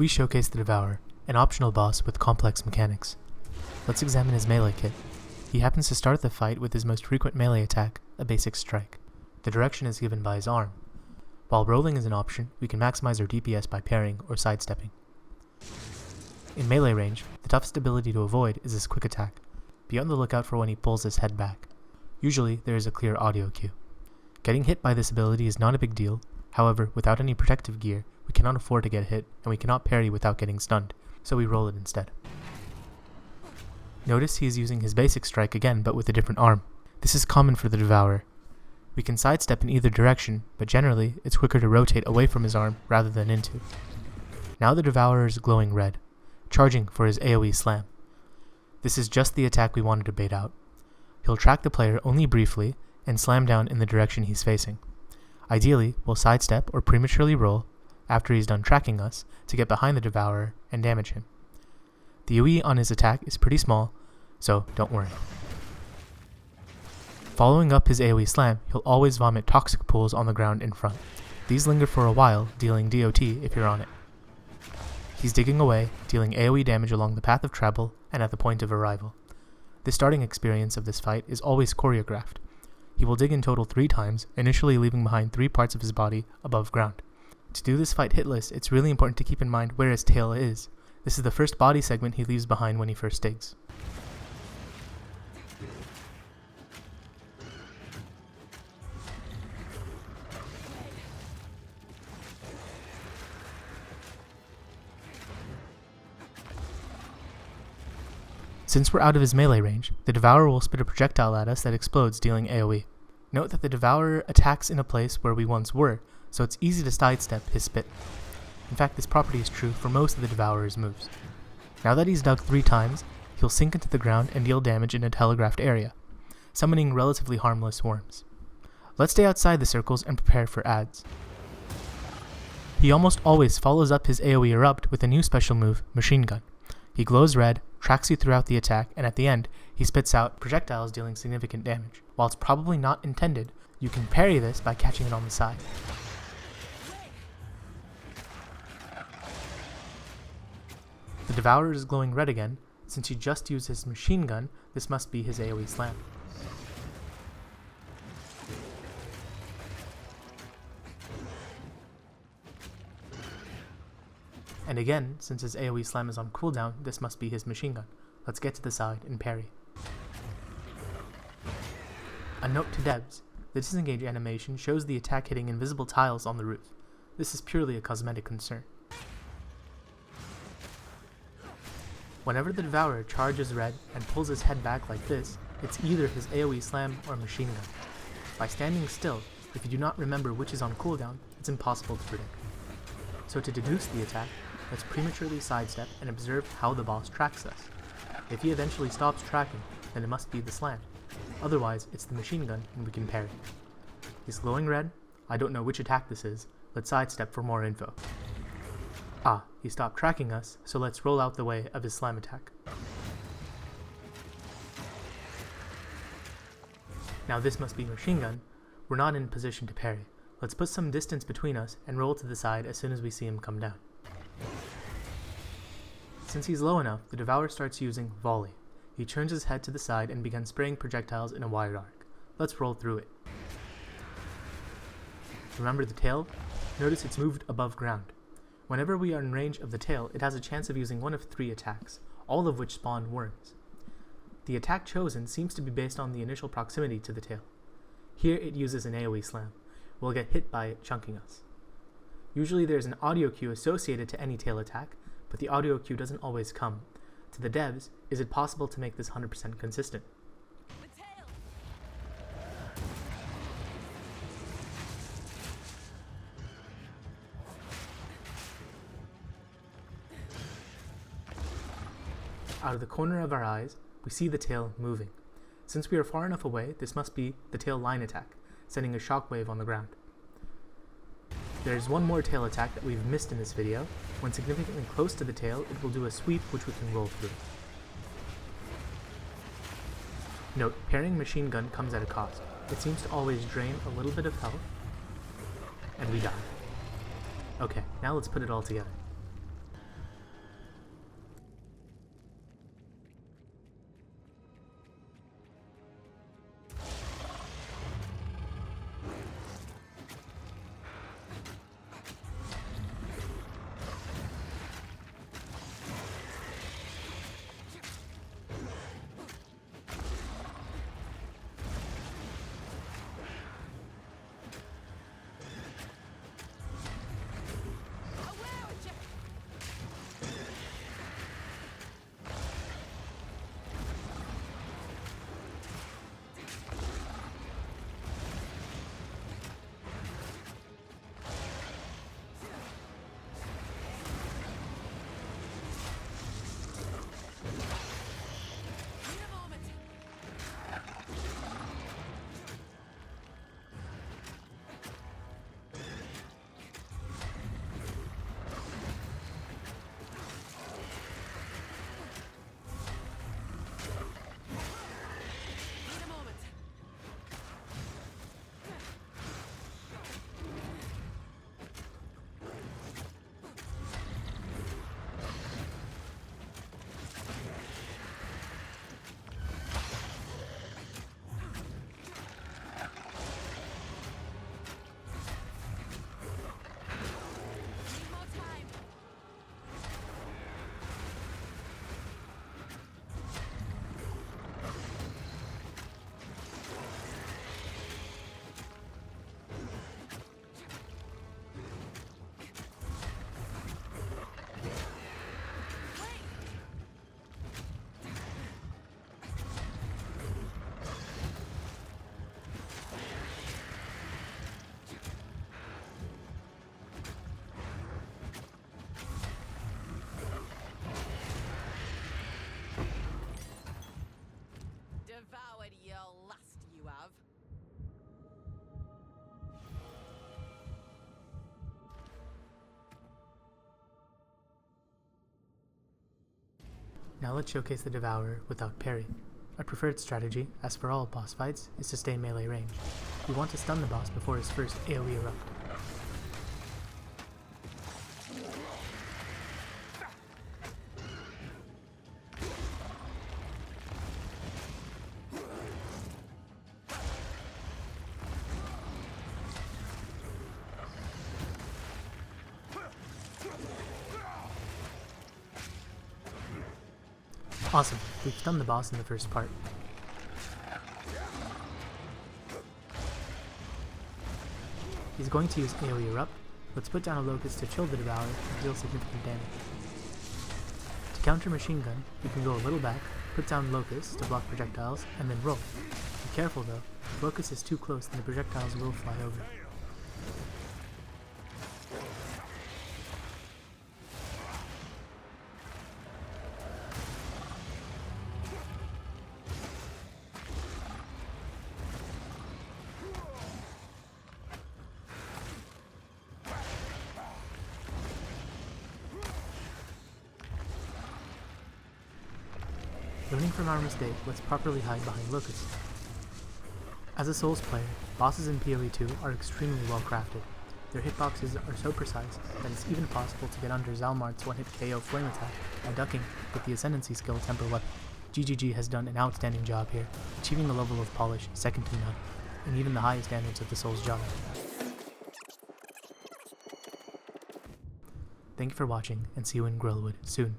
We showcase the Devourer, an optional boss with complex mechanics. Let's examine his melee kit. He happens to start the fight with his most frequent melee attack, a basic strike. The direction is given by his arm. While rolling is an option, we can maximize our DPS by parrying or sidestepping. In melee range, the toughest ability to avoid is his quick attack. Be on the lookout for when he pulls his head back. Usually, there is a clear audio cue. Getting hit by this ability is not a big deal. However, without any protective gear, we cannot afford to get hit, and we cannot parry without getting stunned, so we roll it instead. Notice he is using his basic strike again, but with a different arm. This is common for the Devourer. We can sidestep in either direction, but generally, it's quicker to rotate away from his arm rather than into. Now the Devourer is glowing red, charging for his AoE slam. This is just the attack we wanted to bait out. He'll track the player only briefly, and slam down in the direction he's facing. Ideally, we'll sidestep or prematurely roll, after he's done tracking us, to get behind the Devourer and damage him. The UE on his attack is pretty small, so don't worry. Following up his AoE slam, he'll always vomit toxic pools on the ground in front. These linger for a while, dealing DOT if you're on it. He's digging away, dealing AoE damage along the path of travel and at the point of arrival. The starting experience of this fight is always choreographed. He will dig in total 3 times, initially leaving behind 3 parts of his body above ground. To do this fight hitless, it's really important to keep in mind where his tail is. This is the first body segment he leaves behind when he first digs. Since we're out of his melee range, the Devourer will spit a projectile at us that explodes, dealing AoE. Note that the Devourer attacks in a place where we once were, so it's easy to sidestep his spit. In fact, this property is true for most of the Devourer's moves. Now that he's dug 3 times, he'll sink into the ground and deal damage in a telegraphed area, summoning relatively harmless worms. Let's stay outside the circles and prepare for adds. He almost always follows up his AoE Erupt with a new special move, Machine Gun. He glows red, tracks you throughout the attack, and at the end, he spits out projectiles dealing significant damage. While it's probably not intended, you can parry this by catching it on the side. The Devourer is glowing red again. Since he just used his machine gun, this must be his AoE slam. And again, since his AoE slam is on cooldown, this must be his machine gun. Let's get to the side and parry. A note to devs, the disengage animation shows the attack hitting invisible tiles on the roof. This is purely a cosmetic concern. Whenever the Devourer charges red and pulls his head back like this, it's either his AoE slam or machine gun. By standing still, if you do not remember which is on cooldown, it's impossible to predict. So to deduce the attack, let's prematurely sidestep and observe how the boss tracks us. If he eventually stops tracking, then it must be the slam. Otherwise, it's the machine gun and we can parry. He's glowing red. I don't know which attack this is. Let's sidestep for more info. Ah, he stopped tracking us, so let's roll out the way of his slam attack. Now this must be machine gun. We're not in position to parry. Let's put some distance between us and roll to the side as soon as we see him come down. Since he's low enough, the Devourer starts using volley. He turns his head to the side and begins spraying projectiles in a wide arc. Let's roll through it. Remember the tail? Notice it's moved above ground. Whenever we are in range of the tail, it has a chance of using one of 3 attacks, all of which spawn worms. The attack chosen seems to be based on the initial proximity to the tail. Here it uses an AoE slam. We'll get hit by it chunking us. Usually there's an audio cue associated to any tail attack, but the audio cue doesn't always come. To the devs, is it possible to make this 100% consistent? Out of the corner of our eyes, we see the tail moving. Since we are far enough away, this must be the tail line attack, sending a shockwave on the ground. There is one more tail attack that we've missed in this video. When significantly close to the tail, it will do a sweep which we can roll through. Note, parrying machine gun comes at a cost. It seems to always drain a little bit of health, and we die. Okay, now let's put it all together. Now let's showcase the Devourer without parry. Our preferred strategy, as for all boss fights, is to stay melee range. We want to stun the boss before his first AoE erupt. Awesome, we've stunned the boss in the first part. He's going to use AoE Erupt. Let's put down a Locust to chill the Devourer and deal significant damage. To counter Machine Gun, we can go a little back, put down Locust to block projectiles, and then roll. Be careful though, if Locust is too close then the projectiles will fly over. Learning from our mistake, let's properly hide behind Locust. As a Souls player, bosses in PoE2 are extremely well crafted. Their hitboxes are so precise that it's even possible to get under Zalmart's one-hit KO flame attack by ducking with the Ascendancy skill Temper Weapon. GGG has done an outstanding job here, achieving a level of polish second to none, and even the highest standards of the Souls genre. Thank you for watching, and see you in Grillwood soon.